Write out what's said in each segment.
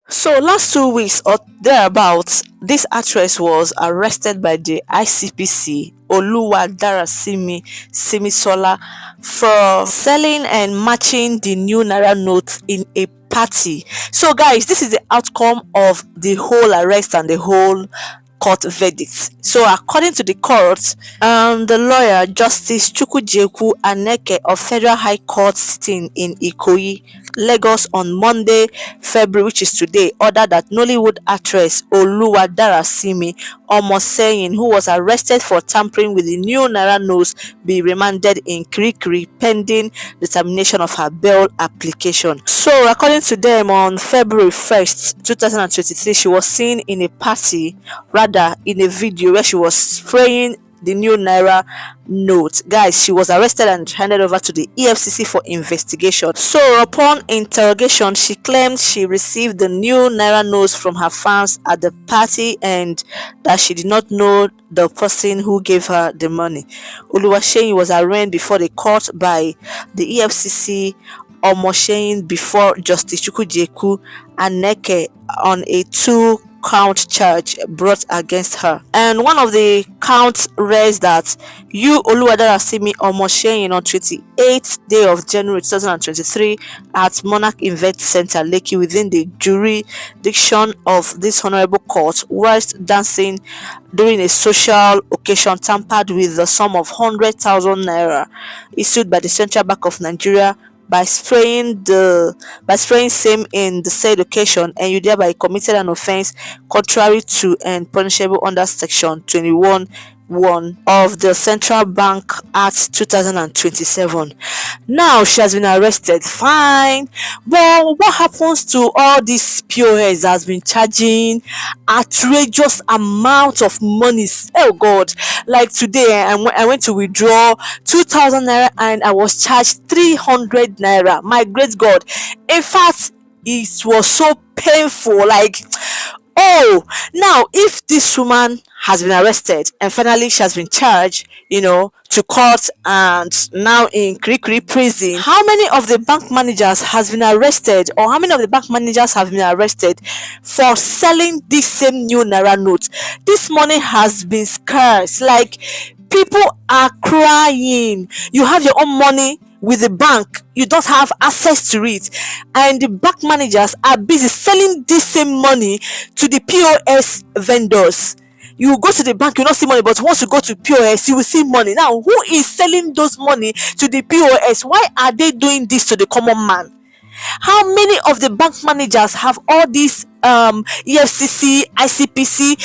So last 2 weeks or thereabouts, this actress was arrested by the ICPC OLUWA Darasimi Simisola for selling and matching the new naira note in a party. So guys, this is the outcome of the whole arrest and the whole court verdict. So according to the court, the lawyer Justice Chukwujeku Aneke of Federal High Court sitting in Ikoyi, Lagos on Monday, February, which is today, ordered that Nollywood actress OLUWA Darasimi Omoseyin, who was arrested for tampering with the new naira notes, be remanded in Kirikiri pending determination of her bail application. So according to them, on February 1st, 2023, she was seen in a party, rather in a video where she was spraying the new naira note. Guys, she was arrested and handed over to the EFCC for investigation. So upon interrogation, she claimed she received the new naira notes from her fans at the party and that she did not know the person who gave her the money. Oluwaseyin was arraigned before the court by the EFCC Omoseyin before Justice Chukwujeku Aneke on a two-count charge brought against her. And one of the counts reads that you, OLUWA Darasimi Omoseyin, on 28th day of January 2023 at Monarch Event Center, Lekki, within the jurisdiction of this honorable court, whilst dancing during a social occasion, tampered with the sum of 100,000 naira issued by the Central Bank of Nigeria by spraying same in the said occasion, and you thereby committed an offence contrary to and punishable under section 21(1) of the Central Bank Act 2027. Now she has been arrested, fine, but what happens to all these POS that has been charging outrageous amount of money? Oh god, like today I went to withdraw 2,000 naira and I was charged 300 naira. My great god, in fact it was so painful. Like, oh, now if this woman has been arrested and finally she has been charged, to court and now in Kirikiri prison, how many of the bank managers has been arrested, or how many of the bank managers have been arrested for selling this same new naira note? This money has been scarce. Like, people are crying. You have your own money with the bank, you don't have access to it, and the bank managers are busy selling this same money to the POS vendors. You go to the bank, you not see money, but once you go to POS, you will see money. Now, who is selling those money to the POS? Why are they doing this to the common man? How many of the bank managers have all these EFCC, ICPC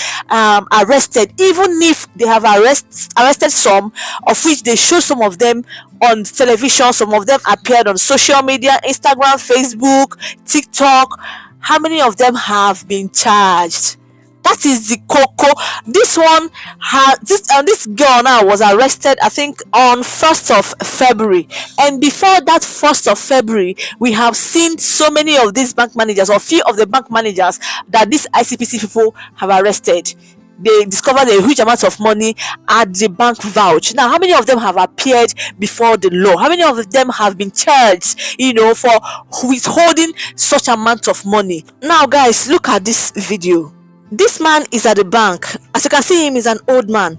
arrested, even if they have arrested some, of which they show some of them on television, some of them appeared on social media, Instagram, Facebook, TikTok? How many of them have been charged? That is the coco. This one has this girl now was arrested, I think, on 1st of February, and before that 1st of February, we have seen so many of these bank managers, or few of the bank managers that these ICPC people have arrested. They discovered a huge amount of money at the bank vouch. Now, how many of them have appeared before the law? How many of them have been charged, for withholding such amount of money? Now, guys, look at this video. This man is at the bank. As you can see, him is an old man.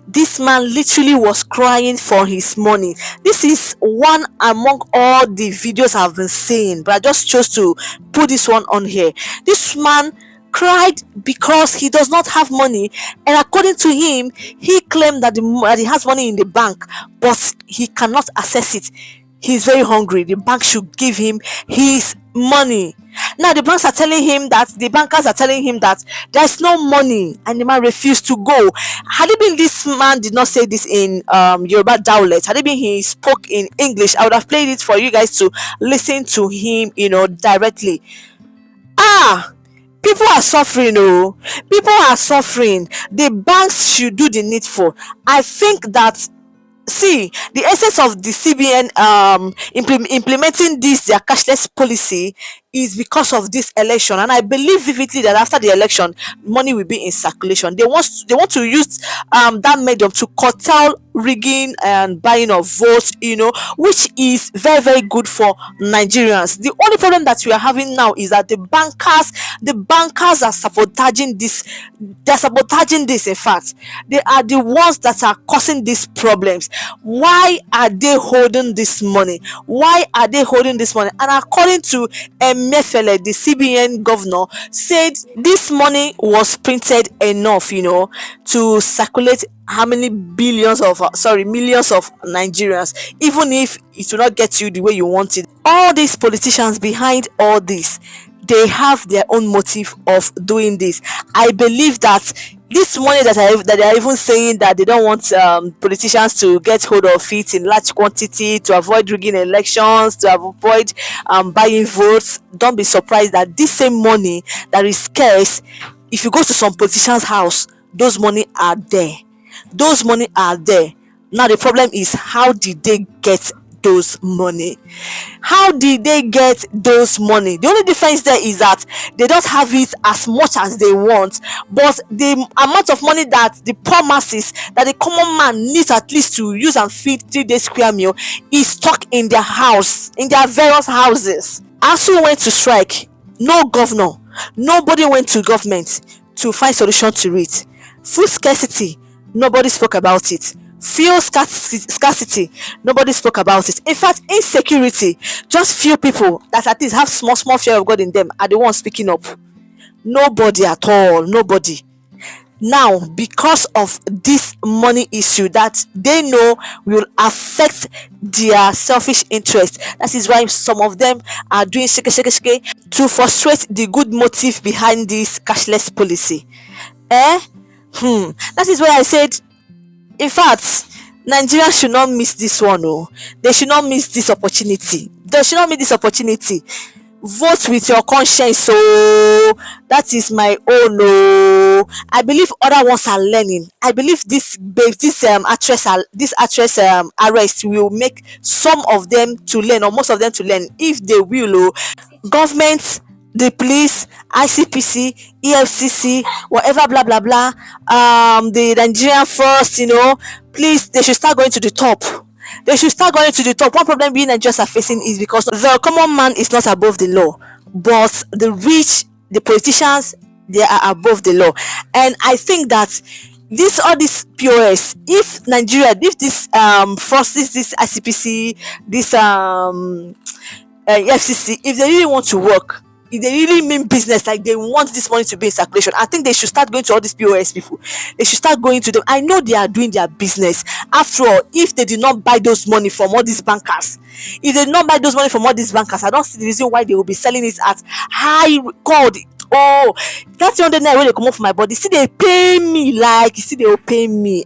This man literally was crying for his money. This is one among all the videos I've been seeing, but I just chose to put this one on here. This man cried because he does not have money, and according to him, he claimed that he has money in the bank, but he cannot access it. He's very hungry. The bank should give him his money. Now the bankers are telling him that there's no money, and the man refused to go. Had it been this man did not say this in Yoruba dialect, had it been he spoke in English, I would have played it for you guys to listen to him, directly. People are suffering. People are suffering. The banks should do the needful. I think that, see, the essence of the CBN implementing this their cashless policy is because of this election, and I believe vividly that after the election, money will be in circulation. They want to use that medium to curtail rigging and buying of votes, which is very, very good for Nigerians. The only problem that we are having now is that the bankers are sabotaging this. They're sabotaging this. In fact, they are the ones that are causing these problems. Why are they holding this money? Why are they holding this money? And according to Emefiele, the CBN governor, said this money was printed enough, to circulate how many millions of Nigerians, even if it will not get you the way you want it. All these politicians behind all this, they have their own motive of doing this. I believe that this money that they are even saying that they don't want politicians to get hold of it in large quantity to avoid rigging elections, to avoid buying votes. Don't be surprised that this same money that is scarce, if you go to some politicians' house, those money are there. Those money are there. Now the problem is, how did they get those money? How did they get those money? The only difference there is that they don't have it as much as they want, but the amount of money that the poor masses, that the common man needs at least to use and feed 3 days square meal, is stuck in their house, in their various houses. ASU went to strike. No governor, nobody went to government to find solution to it. Food scarcity, nobody spoke about it. Fuel scarcity, nobody spoke about it. In fact, insecurity, just few people that at least have small fear of God in them are the ones speaking up. Nobody at all. Nobody. Now, because of this money issue that they know will affect their selfish interest, that is why some of them are doing shake to frustrate the good motive behind this cashless policy. That is why I said, in fact, Nigerians should not miss this one. Oh, they should not miss this opportunity. They should not miss this opportunity. Vote with your conscience. So that is my own. Oh, I believe other ones are learning. I believe this actress arrest will make some of them to learn, or most of them to learn, if they will. Oh, government, the police, ICPC, EFCC, whatever, blah blah blah, the Nigerian first, please, they should start going to the top. They should start going to the top. One problem we Nigerians are facing is because the common man is not above the law, but the rich, the politicians, they are above the law. And I think that all this POS, if Nigeria, if this this ICPC, this FCC, if they really want to work, if they really mean business, like they want this money to be in circulation, I think they should start going to all these POS people. They should start going to them. I know they are doing their business. After all, if they did not buy those money from all these bankers, I don't see the reason why they will be selling it at high God. Oh, that's the other night when they come off my body. See, they pay me they will pay me.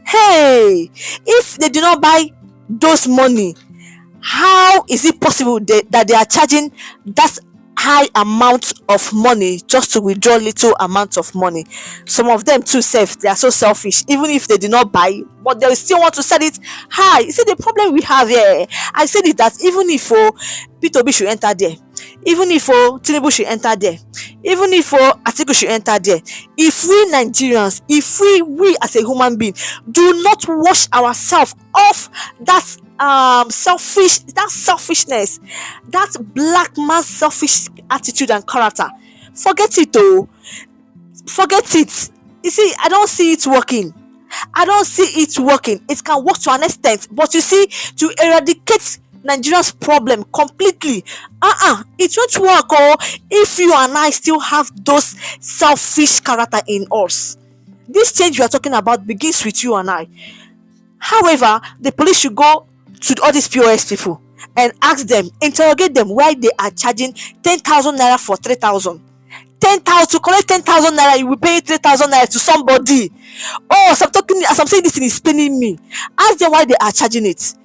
Hey, if they do not buy those money, how is it possible that they are charging that high amount of money just to withdraw little amount of money? Some of them too they are so selfish. Even if they did not buy, but they still want to sell it high. You see, the problem we have here, I said it, that even if P2B should enter there, even if Tinubu should enter there, even if Atiku should enter there, if we Nigerians, if we as a human being do not wash ourselves off that selfishness, that black man selfish attitude and character, forget it. Forget it. You see, I don't see it working. It can work to an extent, but you see, to eradicate Nigeria's problem completely, it won't work. If you and I still have those selfish character in us, this change we are talking about begins with you and I. However, the police should go to all these POS people and ask them, interrogate them, why they are charging 10,000 naira for 3,000. 10,000 to collect 10,000 naira, you will pay 3,000 naira to somebody. As I'm saying, this thing is paining me. Ask them why they are charging it.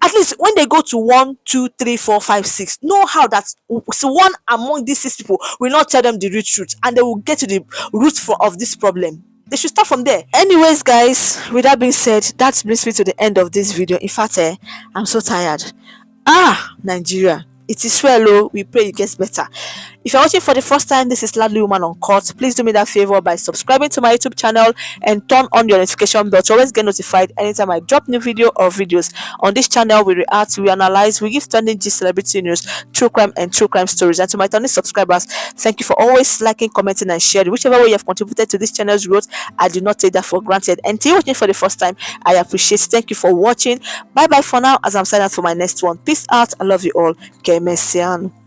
At least when they go to 1, 2, 3, 4, 5, 6, know how that one among these 6 people will not tell them the real truth, and they will get to the root of this problem. They should start from there. Anyways, guys, with that being said, that brings me to the end of this video. In fact, I'm so tired. Nigeria, It is well, oh, we pray it gets better. If you're watching for the first time, this is Lovely Woman Uncut. Please do me that favor by subscribing to my YouTube channel and turn on your notification bell to always get notified anytime I drop new video or videos. On this channel, we react, we analyze, we give trending gist, celebrity news, true crime, and true crime stories. And to my turning subscribers, thank you for always liking, commenting, and sharing. Whichever way you have contributed to this channel's growth, I do not take that for granted. And to you watching for the first time, I appreciate it. Thank you for watching. Bye bye for now, as I'm signing out for my next one. Peace out. I love you all. Que me sean.